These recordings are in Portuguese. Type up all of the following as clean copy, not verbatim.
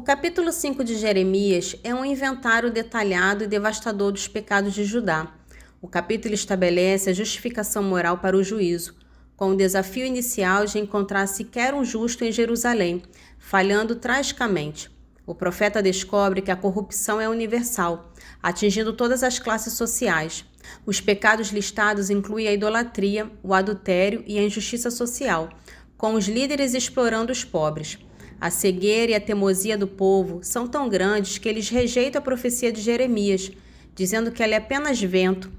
capítulo 5 de Jeremias é um inventário detalhado e devastador dos pecados de Judá. O capítulo estabelece a justificação moral para o juízo, com o desafio inicial de encontrar sequer um justo em Jerusalém, falhando tragicamente. O profeta descobre que a corrupção é universal, atingindo todas as classes sociais. Os pecados listados incluem a idolatria, o adultério e a injustiça social, com os líderes explorando os pobres. A cegueira e a teimosia do povo são tão grandes que eles rejeitam a profecia de Jeremias, dizendo que ela é apenas vento.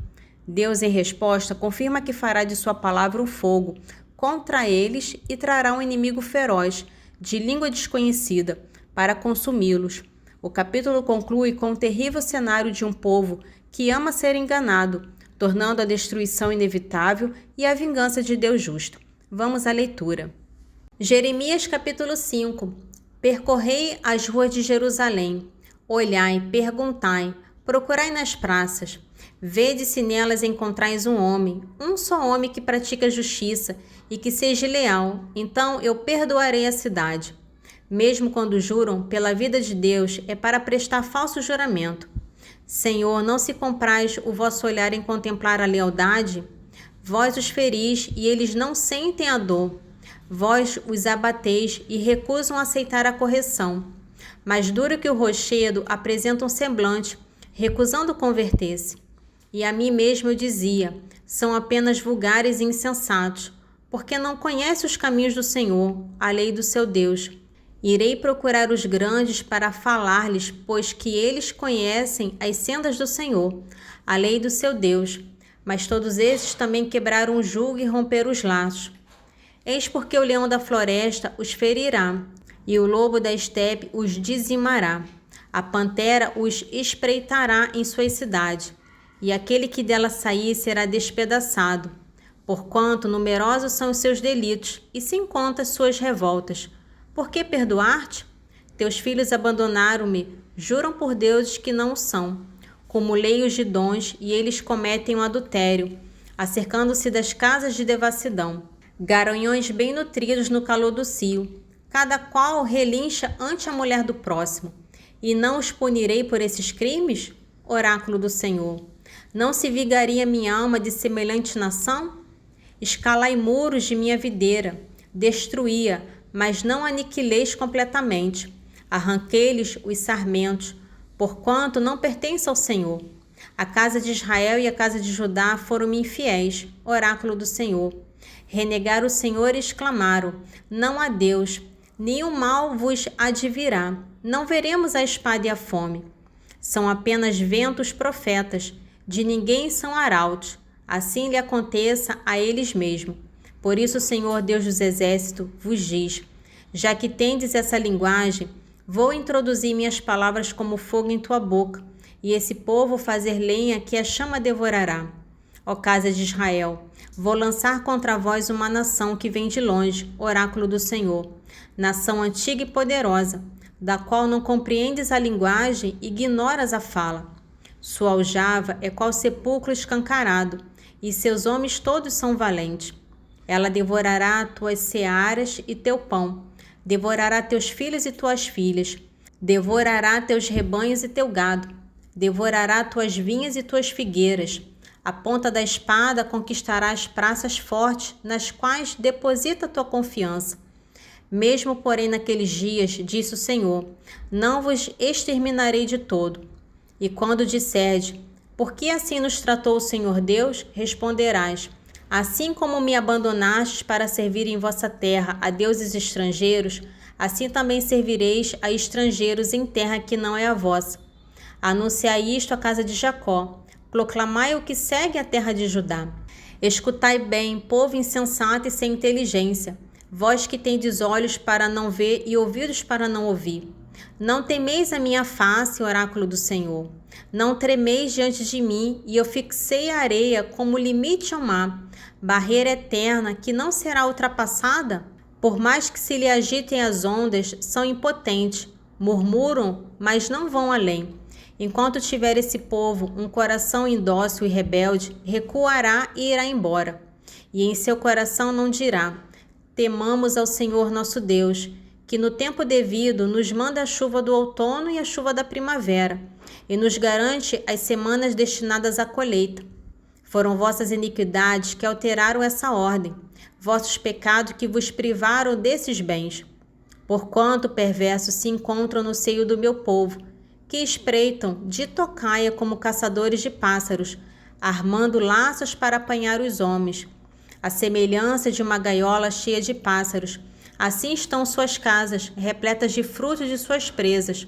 Deus, em resposta, confirma que fará de sua palavra um fogo contra eles e trará um inimigo feroz, de língua desconhecida, para consumi-los. O capítulo conclui com o terrível cenário de um povo que ama ser enganado, tornando a destruição inevitável e a vingança de Deus justo. Vamos à leitura. Jeremias capítulo 5. Percorrei as ruas de Jerusalém, olhai, perguntai, procurai nas praças, vede se nelas encontrais um só homem que pratica justiça e que seja leal, então eu perdoarei a cidade. Mesmo quando juram pela vida de Deus, é para prestar falso juramento. Senhor, não se comprais o vosso olhar em contemplar a lealdade? Vós os feris e eles não sentem a dor. Vós os abateis e recusam aceitar a correção. Mais duro que o rochedo, apresenta um semblante, recusando converter-se. E a mim mesmo eu dizia, são apenas vulgares e insensatos, porque não conhece os caminhos do Senhor, a lei do seu Deus. Irei procurar os grandes para falar-lhes, pois que eles conhecem as sendas do Senhor, a lei do seu Deus. Mas todos esses também quebraram o jugo e romperam os laços. Eis porque o leão da floresta os ferirá, e o lobo da estepe os dizimará. A pantera os espreitará em suas cidades, e aquele que dela sair será despedaçado. Porquanto numerosos são os seus delitos, e sem conta as suas revoltas. Por que perdoar-te? Teus filhos abandonaram-me, juram por deuses que não o são. Como leios de dons, e eles cometem o adultério, acercando-se das casas de devassidão. Garanhões bem nutridos no calor do cio, cada qual relincha ante a mulher do próximo. E não os punirei por esses crimes? Oráculo do Senhor. Não se vigaria minha alma de semelhante nação? Escalai muros de minha videira, destruía, mas não aniquileis completamente. Arranquei-lhes os sarmentos, porquanto não pertence ao Senhor. A casa de Israel e a casa de Judá foram-me infiéis, oráculo do Senhor. Renegaram o Senhor e exclamaram, não há Deus, nenhum mal vos advirá, não veremos a espada e a fome. São apenas ventos profetas, de ninguém são arautos, assim lhe aconteça a eles mesmos. Por isso o Senhor Deus dos Exércitos vos diz, já que tendes essa linguagem, vou introduzir minhas palavras como fogo em tua boca, e esse povo fazer lenha que a chama devorará. Ó casa de Israel, vou lançar contra vós uma nação que vem de longe, oráculo do Senhor, nação antiga e poderosa, da qual não compreendes a linguagem e ignoras a fala. Sua aljava é qual sepulcro escancarado, e seus homens todos são valentes. Ela devorará tuas searas e teu pão, devorará teus filhos e tuas filhas, devorará teus rebanhos e teu gado, devorará tuas vinhas e tuas figueiras. A ponta da espada conquistará as praças fortes, nas quais deposita tua confiança. Mesmo, porém, naqueles dias, disse o Senhor, não vos exterminarei de todo. E quando disserdes, por que assim nos tratou o Senhor Deus? Responderás, assim como me abandonastes para servir em vossa terra a deuses estrangeiros, assim também servireis a estrangeiros em terra que não é a vossa. Anunciai isto à casa de Jacó. Proclamai o que segue a terra de Judá. Escutai bem, povo insensato e sem inteligência, vós que tendes olhos para não ver e ouvidos para não ouvir. Não temeis a minha face, oráculo do Senhor. Não tremeis diante de mim, e eu fixei a areia como limite ao mar, barreira eterna que não será ultrapassada? Por mais que se lhe agitem as ondas, são impotentes, murmuram, mas não vão além. Enquanto tiver esse povo um coração indócil e rebelde, recuará e irá embora. E em seu coração não dirá, temamos ao Senhor nosso Deus, que no tempo devido nos manda a chuva do outono e a chuva da primavera, e nos garante as semanas destinadas à colheita. Foram vossas iniquidades que alteraram essa ordem, vossos pecados que vos privaram desses bens. Porquanto perversos se encontram no seio do meu povo, que espreitam de tocaia como caçadores de pássaros, armando laços para apanhar os homens. A semelhança de uma gaiola cheia de pássaros, assim estão suas casas, repletas de frutos de suas presas.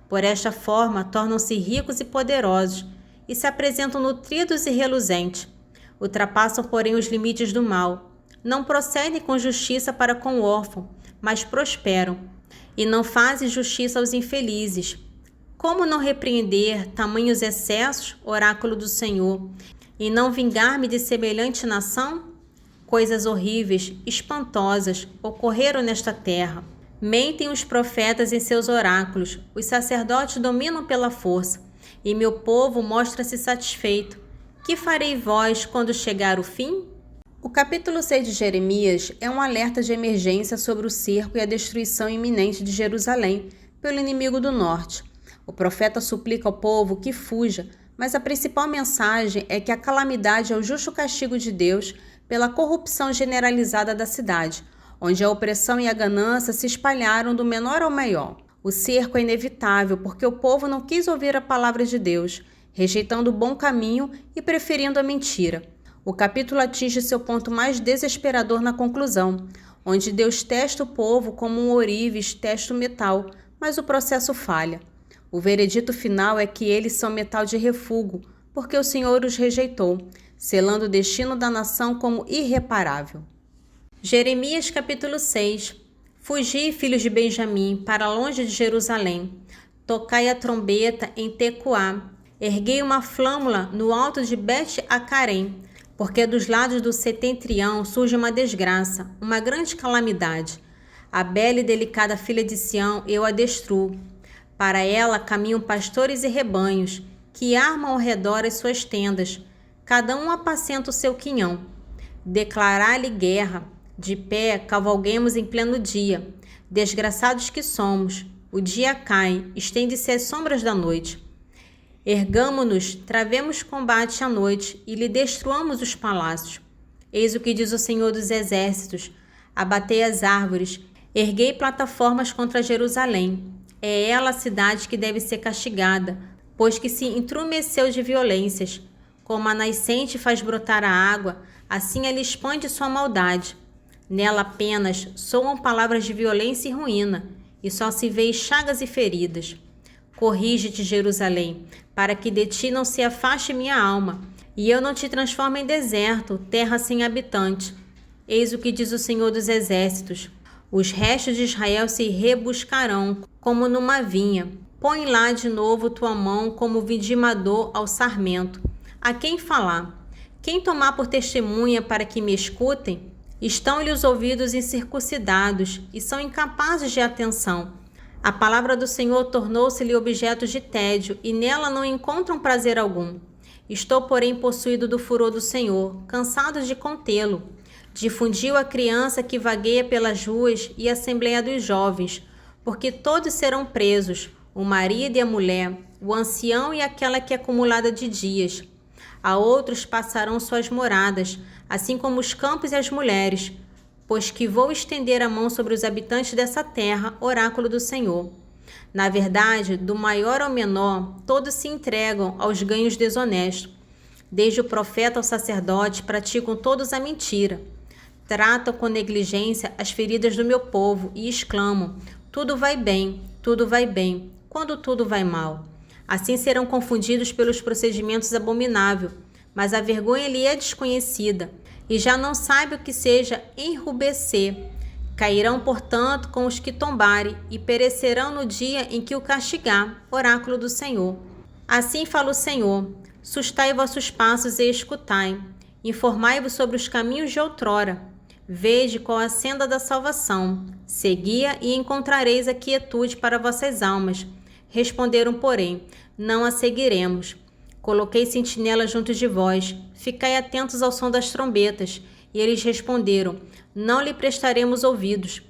Por esta forma, tornam-se ricos e poderosos, e se apresentam nutridos e reluzentes. Ultrapassam, porém, os limites do mal. Não procedem com justiça para com o órfão, mas prosperam, e não fazem justiça aos infelizes. Como não repreender tamanhos excessos, oráculo do Senhor, e não vingar-me de semelhante nação? Coisas horríveis, espantosas, ocorreram nesta terra. Mentem os profetas em seus oráculos, os sacerdotes dominam pela força, e meu povo mostra-se satisfeito. Que farei vós quando chegar o fim? O capítulo 6 de Jeremias é um alerta de emergência sobre o cerco e a destruição iminente de Jerusalém pelo inimigo do norte. O profeta suplica ao povo que fuja, mas a principal mensagem é que a calamidade é o justo castigo de Deus pela corrupção generalizada da cidade, onde a opressão e a ganância se espalharam do menor ao maior. O cerco é inevitável porque o povo não quis ouvir a palavra de Deus, rejeitando o bom caminho e preferindo a mentira. O capítulo atinge seu ponto mais desesperador na conclusão, onde Deus testa o povo como um ourives testa o metal, mas o processo falha. O veredito final é que eles são metal de refúgio, porque o Senhor os rejeitou, selando o destino da nação como irreparável. Jeremias capítulo 6. Fugi, filhos de Benjamim, para longe de Jerusalém. Tocai a trombeta em Tecoá. Erguei uma flâmula no alto de Bet-Acarém, porque dos lados do setentrião surge uma desgraça, uma grande calamidade. A bela e delicada filha de Sião eu a destruo. Para ela caminham pastores e rebanhos, que armam ao redor as suas tendas. Cada um apacenta o seu quinhão. Declarar-lhe guerra. De pé, cavalguemos em pleno dia. Desgraçados que somos. O dia cai, estende-se as sombras da noite. Ergamo-nos, travemos combate à noite e lhe destruamos os palácios. Eis o que diz o Senhor dos Exércitos. Abatei as árvores, erguei plataformas contra Jerusalém. É ela a cidade que deve ser castigada, pois que se intrumeceu de violências. Como a nascente faz brotar a água, assim ela expande sua maldade. Nela apenas soam palavras de violência e ruína, e só se vê chagas e feridas. Corrige-te, Jerusalém, para que de ti não se afaste minha alma, e eu não te transforme em deserto, terra sem habitante. Eis o que diz o Senhor dos Exércitos. Os restos de Israel se rebuscarão, como numa vinha. Põe lá de novo tua mão como vindimador ao sarmento. A quem falar? Quem tomar por testemunha para que me escutem? Estão-lhe os ouvidos incircuncidados e são incapazes de atenção. A palavra do Senhor tornou-se-lhe objeto de tédio e nela não encontram prazer algum. Estou, porém, possuído do furor do Senhor, cansado de contê-lo. Difundiu a criança que vagueia pelas ruas e a assembleia dos jovens, porque todos serão presos, o marido e a mulher, o ancião e aquela que é acumulada de dias. A outros passarão suas moradas, assim como os campos e as mulheres, pois que vou estender a mão sobre os habitantes dessa terra, oráculo do Senhor. Na verdade, do maior ao menor, todos se entregam aos ganhos desonestos. Desde o profeta ao sacerdote, praticam todos a mentira. Tratam com negligência as feridas do meu povo e exclamam: tudo vai bem, quando tudo vai mal. Assim serão confundidos pelos procedimentos abomináveis, mas a vergonha lhe é desconhecida, e já não sabe o que seja enrubescer. Cairão, portanto, com os que tombarem, e perecerão no dia em que o castigar, oráculo do Senhor. Assim fala o Senhor: sustai vossos passos e escutai, informai-vos sobre os caminhos de outrora. Vede qual a senda da salvação, segui-a e encontrareis a quietude para vossas almas. Responderam, porém: não a seguiremos. Coloquei sentinelas junto de vós, ficai atentos ao som das trombetas. E eles responderam: não lhe prestaremos ouvidos.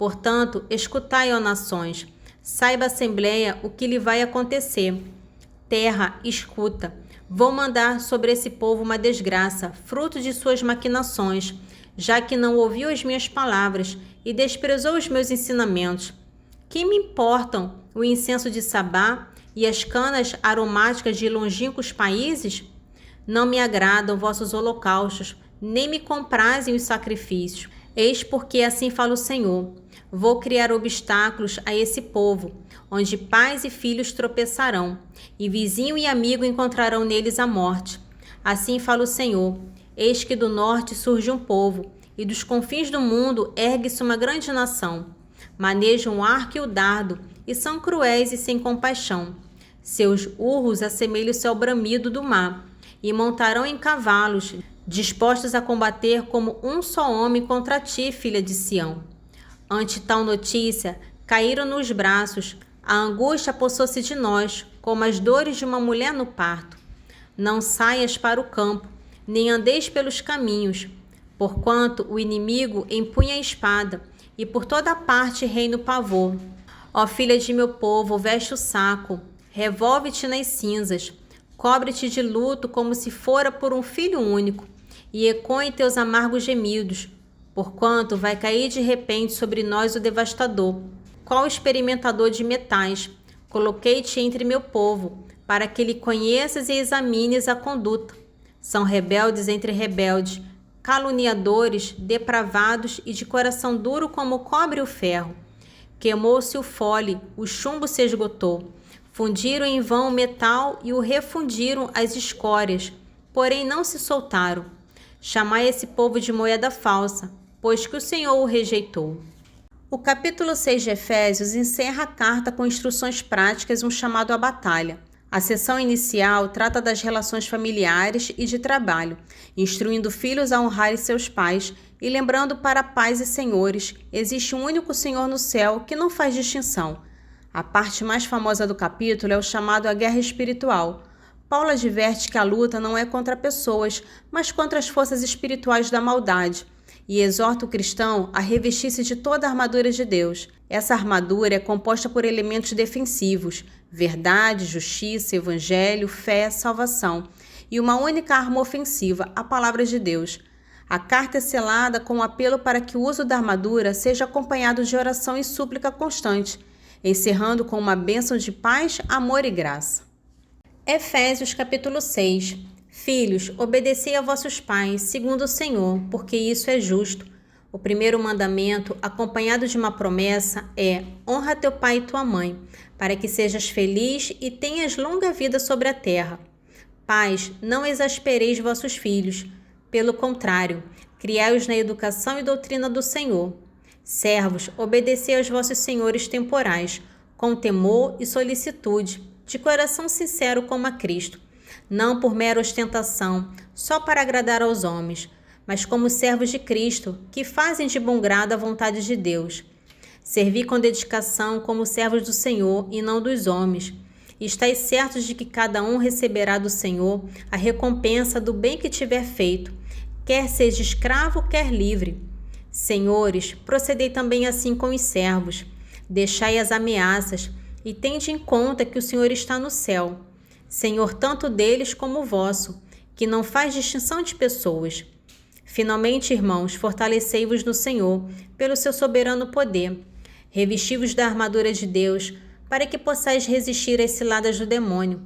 Portanto, escutai, ó nações, saiba a Assembleia o que lhe vai acontecer. Terra, escuta. Vou mandar sobre esse povo uma desgraça, fruto de suas maquinações, já que não ouviu as minhas palavras e desprezou os meus ensinamentos. Que me importam o incenso de Sabá e as canas aromáticas de longínquos países? Não me agradam vossos holocaustos, nem me comprazem os sacrifícios. Eis porque assim fala o Senhor. Vou criar obstáculos a esse povo, onde pais e filhos tropeçarão, e vizinho e amigo encontrarão neles a morte. Assim fala o Senhor. Eis que do norte surge um povo, e dos confins do mundo ergue-se uma grande nação. Manejam o arco e o dardo, e são cruéis e sem compaixão. Seus urros assemelham-se ao bramido do mar, e montarão em cavalos, dispostos a combater como um só homem contra ti, filha de Sião. Ante tal notícia, caíram nos braços, a angústia apossou-se de nós, como as dores de uma mulher no parto. Não saias para o campo, nem andeis pelos caminhos, porquanto o inimigo empunha a espada, e por toda parte reina o pavor. Ó filha de meu povo, veste o saco, revolve-te nas cinzas, cobre-te de luto como se fora por um filho único, e ecoem teus amargos gemidos, porquanto vai cair de repente sobre nós o devastador. Qual experimentador de metais, coloquei-te entre meu povo, para que lhe conheças e examines a conduta. São rebeldes entre rebeldes, caluniadores, depravados e de coração duro como cobre o ferro. Queimou-se o fole, o chumbo se esgotou. Fundiram em vão o metal e o refundiram as escórias, porém não se soltaram. Chamai esse povo de moeda falsa, pois que o Senhor o rejeitou. O capítulo 6 de Efésios encerra a carta com instruções práticas e um chamado à batalha. A seção inicial trata das relações familiares e de trabalho, instruindo filhos a honrarem seus pais e lembrando para pais e senhores, existe um único Senhor no céu que não faz distinção. A parte mais famosa do capítulo é o chamado à guerra espiritual. Paulo adverte que a luta não é contra pessoas, mas contra as forças espirituais da maldade, e exorta o cristão a revestir-se de toda a armadura de Deus. Essa armadura é composta por elementos defensivos, verdade, justiça, evangelho, fé, salvação, e uma única arma ofensiva, a palavra de Deus. A carta é selada com um apelo para que o uso da armadura seja acompanhado de oração e súplica constante, encerrando com uma bênção de paz, amor e graça. Efésios capítulo 6. Filhos, obedecei a vossos pais, segundo o Senhor, porque isso é justo. O primeiro mandamento, acompanhado de uma promessa, é: honra teu pai e tua mãe, para que sejas feliz e tenhas longa vida sobre a terra. Pais, não exaspereis vossos filhos. Pelo contrário, criai-os na educação e doutrina do Senhor. Servos, obedecei aos vossos senhores temporais, com temor e solicitude, de coração sincero como a Cristo, não por mera ostentação, só para agradar aos homens, mas como servos de Cristo, que fazem de bom grado a vontade de Deus. Servi com dedicação como servos do Senhor e não dos homens. E estais certos de que cada um receberá do Senhor a recompensa do bem que tiver feito, quer seja escravo, quer livre. Senhores, procedei também assim com os servos. Deixai as ameaças e tende em conta que o Senhor está no céu, Senhor tanto deles como vosso, que não faz distinção de pessoas. Finalmente, irmãos, fortalecei-vos no Senhor, pelo seu soberano poder. Revesti-vos da armadura de Deus, para que possais resistir às ciladas do demônio.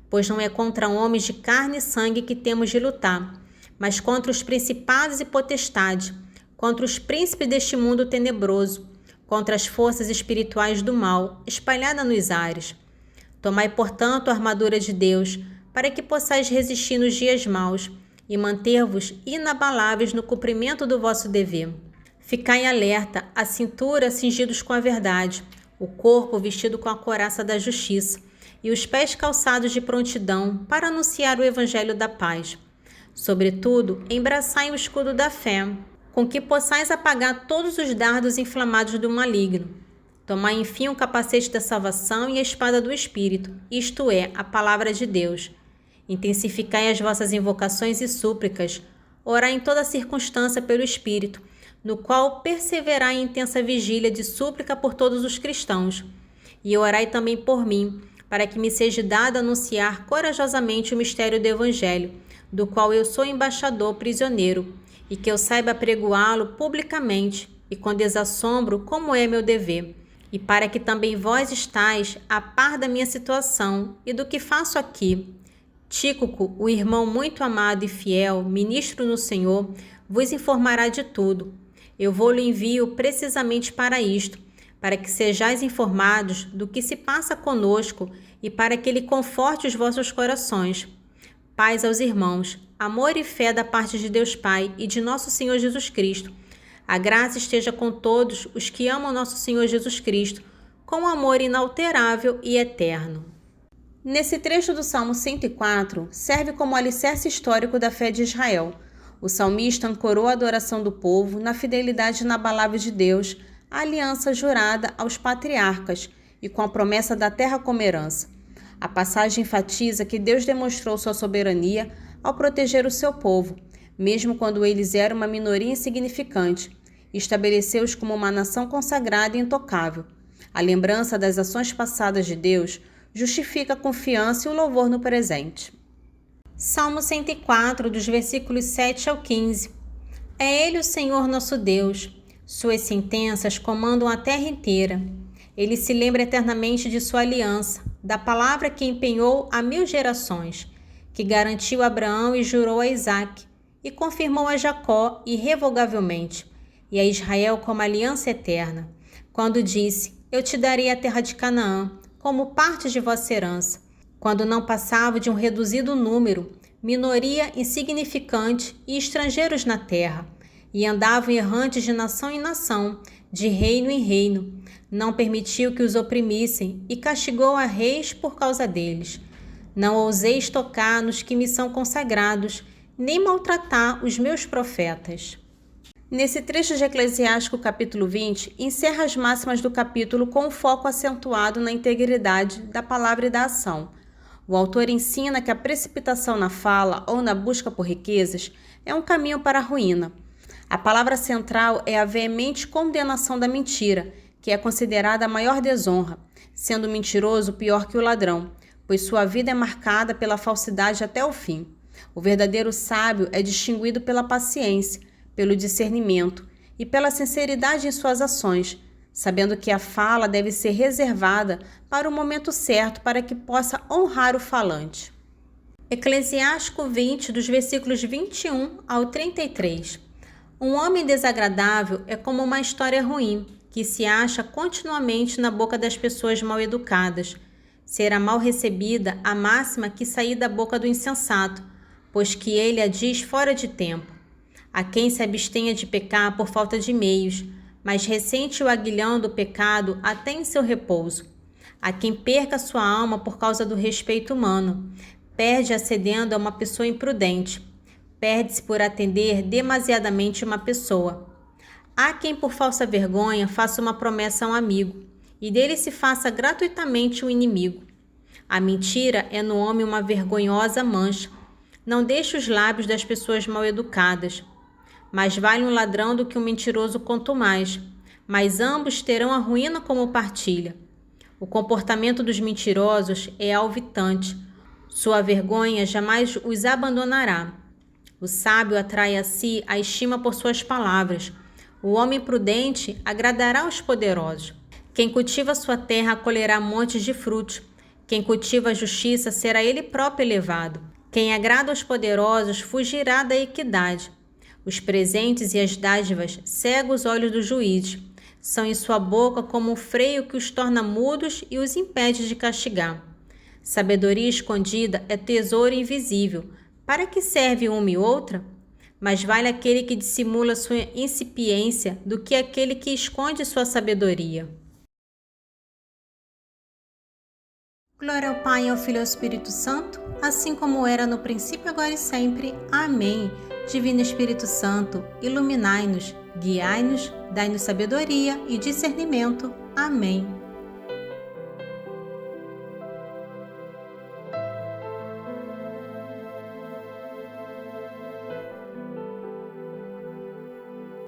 Pois não é contra homens de carne e sangue que temos de lutar, mas contra os principados e potestades, contra os príncipes deste mundo tenebroso, contra as forças espirituais do mal, espalhadas nos ares. Tomai, portanto, a armadura de Deus, para que possais resistir nos dias maus e manter-vos inabaláveis no cumprimento do vosso dever. Ficai alerta, a cintura cingidos com a verdade, o corpo vestido com a couraça da justiça e os pés calçados de prontidão para anunciar o evangelho da paz. Sobretudo, embraçai o escudo da fé, com que possais apagar todos os dardos inflamados do maligno. Tomai, enfim, o capacete da salvação e a espada do Espírito, isto é, a palavra de Deus. Intensificai as vossas invocações e súplicas. Orai em toda circunstância pelo Espírito, no qual perseverai em intensa vigília de súplica por todos os cristãos. E orai também por mim, para que me seja dado anunciar corajosamente o mistério do Evangelho, do qual eu sou embaixador prisioneiro, e que eu saiba pregoá-lo publicamente e com desassombro, como é meu dever, e para que também vós estais a par da minha situação e do que faço aqui. Tíquico, o irmão muito amado e fiel, ministro no Senhor, vos informará de tudo. Eu vou-lhe envio precisamente para isto, para que sejais informados do que se passa conosco e para que ele conforte os vossos corações. Paz aos irmãos, amor e fé da parte de Deus Pai e de nosso Senhor Jesus Cristo. A graça esteja com todos os que amam nosso Senhor Jesus Cristo, com amor inalterável e eterno. Nesse trecho do Salmo 104, serve como alicerce histórico da fé de Israel. O salmista ancorou a adoração do povo na fidelidade inabalável de Deus, a aliança jurada aos patriarcas e com a promessa da terra como herança. A passagem enfatiza que Deus demonstrou sua soberania ao proteger o seu povo, mesmo quando eles eram uma minoria insignificante, e estabeleceu-os como uma nação consagrada e intocável. A lembrança das ações passadas de Deus justifica a confiança e o louvor no presente. Salmo 104, dos versículos 7 ao 15. É Ele o Senhor nosso Deus. Suas sentenças comandam a terra inteira. Ele se lembra eternamente de sua aliança, da palavra que empenhou a 1000 gerações, que garantiu a Abraão e jurou a Isaque, e confirmou a Jacó irrevogavelmente, e a Israel como aliança eterna, quando disse: Eu te darei a terra de Canaã, como parte de vossa herança, quando não passava de um reduzido número, minoria insignificante e estrangeiros na terra, e andavam errantes de nação em nação, de reino em reino. Não permitiu que os oprimissem e castigou a reis por causa deles. Não ouseis tocar nos que me são consagrados, nem maltratar os meus profetas. Nesse trecho de Eclesiástico, capítulo 20, encerra as máximas do capítulo com um foco acentuado na integridade da palavra e da ação. O autor ensina que a precipitação na fala ou na busca por riquezas é um caminho para a ruína. A palavra central é a veemente condenação da mentira, que é considerada a maior desonra, sendo o mentiroso pior que o ladrão, pois sua vida é marcada pela falsidade até o fim. O verdadeiro sábio é distinguido pela paciência, pelo discernimento e pela sinceridade em suas ações, sabendo que a fala deve ser reservada para o momento certo para que possa honrar o falante. Eclesiástico 20, dos versículos 21 ao 33. Um homem desagradável é como uma história ruim, que se acha continuamente na boca das pessoas mal educadas. Será mal recebida a máxima que sair da boca do insensato, pois que ele a diz fora de tempo. A quem se abstenha de pecar por falta de meios, mas ressente o aguilhão do pecado até em seu repouso. A quem perca sua alma por causa do respeito humano, perde acedendo a uma pessoa imprudente, perde-se por atender demasiadamente uma pessoa. Há quem por falsa vergonha faça uma promessa a um amigo, e dele se faça gratuitamente um inimigo. A mentira é no homem uma vergonhosa mancha. Não deixe os lábios das pessoas mal educadas. Mais vale um ladrão do que um mentiroso quanto mais, mas ambos terão a ruína como partilha. O comportamento dos mentirosos é alvitante. Sua vergonha jamais os abandonará. O sábio atrai a si a estima por suas palavras. O homem prudente agradará aos poderosos. Quem cultiva sua terra colherá montes de frutos. Quem cultiva a justiça será ele próprio elevado. Quem agrada aos poderosos fugirá da equidade. Os presentes e as dádivas cegam os olhos dos juízes. São em sua boca como um freio que os torna mudos e os impede de castigar. Sabedoria escondida é tesouro invisível. Para que serve uma e outra? Mas vale aquele que dissimula sua incipiência do que aquele que esconde sua sabedoria. Glória ao Pai, ao Filho e ao Espírito Santo, assim como era no princípio, agora e sempre. Amém. Divino Espírito Santo, iluminai-nos, guiai-nos, dai-nos sabedoria e discernimento. Amém.